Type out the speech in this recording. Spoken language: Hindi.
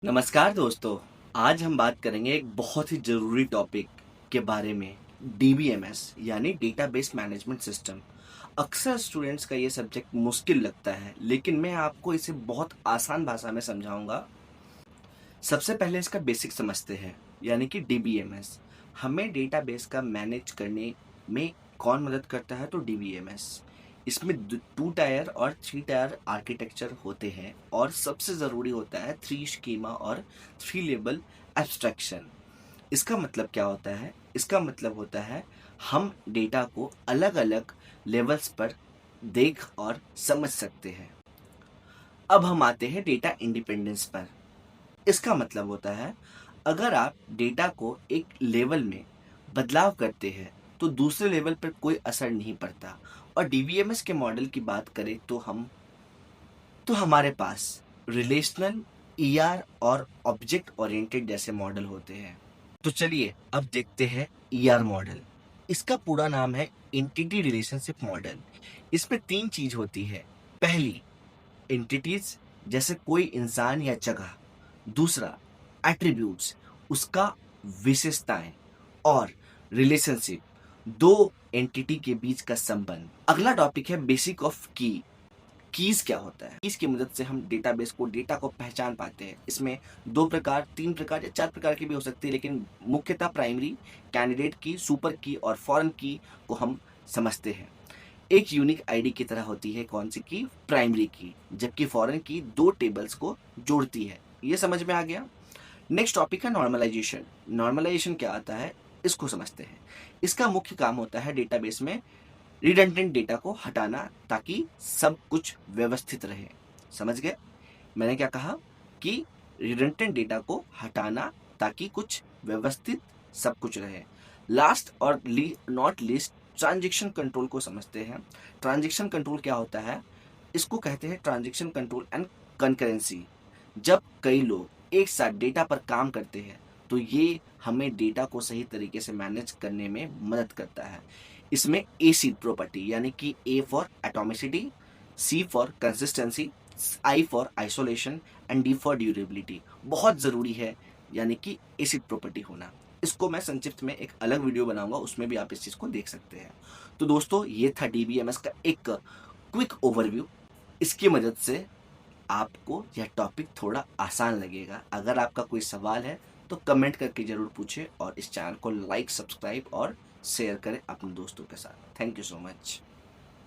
नमस्कार दोस्तों। आज हम बात करेंगे एक बहुत ही ज़रूरी टॉपिक के बारे में। डीबीएमएस यानी डेटाबेस मैनेजमेंट सिस्टम। अक्सर स्टूडेंट्स का ये सब्जेक्ट मुश्किल लगता है, लेकिन मैं आपको इसे बहुत आसान भाषा में समझाऊंगा। सबसे पहले इसका बेसिक समझते हैं, यानी कि डीबीएमएस हमें डेटाबेस का मैनेज करने में कौन मदद करता है। तो डीबीएमएस इसमें 2 टायर और 3 टायर आर्किटेक्चर होते हैं, और सबसे ज़रूरी होता है 3 स्कीमा और 3 लेवल एब्स्ट्रैक्शन। इसका मतलब क्या होता है? इसका मतलब होता है हम डेटा को अलग अलग लेवल्स पर देख और समझ सकते हैं। अब हम आते हैं डेटा इंडिपेंडेंस पर। इसका मतलब होता है अगर आप डेटा को एक लेवल में बदलाव करते हैं तो दूसरे लेवल पर कोई असर नहीं पड़ता। और डीबीएमएस के मॉडल की बात करें तो हमारे पास रिलेशनल, ईआर और ऑब्जेक्ट ओरिएंटेड जैसे मॉडल होते हैं। तो चलिए अब देखते हैं ईआर मॉडल। इसका पूरा नाम है एंटिटी रिलेशनशिप मॉडल। इसमें 3 चीज होती है। पहली, एंटिटीज जैसे कोई इंसान या जगह। दूसरा, एट्रीब्यूट्स, उसका विशेषताएं। और रिलेशनशिप, दो एंटिटी के बीच का संबंध। अगला टॉपिक है बेसिक ऑफ कीज क्या होता है। कीज की मदद से हम डेटाबेस को डेटा को पहचान पाते हैं। इसमें 2 प्रकार, 3 प्रकार या 4 प्रकार की भी हो सकती है, लेकिन मुख्यतः प्राइमरी, कैंडिडेट की, सुपर की और फॉरेन की को हम समझते हैं। एक यूनिक आईडी की तरह होती है कौन सी की? प्राइमरी की। जबकि फॉरेन की 2 टेबल्स को जोड़ती है। ये समझ में आ गया। नेक्स्ट टॉपिक है नॉर्मलाइजेशन। नॉर्मलाइजेशन क्या आता है, इसको समझते हैं। इसका मुख्य काम होता है डेटाबेस में रिडंडेंट डेटा को हटाना, ताकि सब कुछ व्यवस्थित रहे। समझ गए मैंने क्या कहा? कि रिडंडेंट डेटा को हटाना ताकि कुछ व्यवस्थित सब कुछ रहे। लास्ट और नॉट लीस्ट, ट्रांजेक्शन कंट्रोल को समझते हैं। ट्रांजेक्शन कंट्रोल क्या होता है? इसको कहते हैं ट्रांजेक्शन कंट्रोल एंड कंकरेंसी। जब कई लोग एक साथ डेटा पर काम करते हैं तो ये हमें डेटा को सही तरीके से मैनेज करने में मदद करता है। इसमें ए सी प्रॉपर्टी, यानी कि A for atomicity, C for consistency, I for isolation and D for durability बहुत ज़रूरी है, यानी कि एसिड प्रॉपर्टी होना। इसको मैं संक्षिप्त में एक अलग वीडियो बनाऊंगा, उसमें भी आप इस चीज़ को देख सकते हैं। तो दोस्तों, ये था डीबीएमएस का एक क्विक ओवरव्यू। इसकी मदद से आपको यह टॉपिक थोड़ा आसान लगेगा। अगर आपका कोई सवाल है तो कमेंट करके ज़रूर पूछें, और इस चैनल को लाइक, सब्सक्राइब और शेयर करें अपने दोस्तों के साथ। Thank you so much.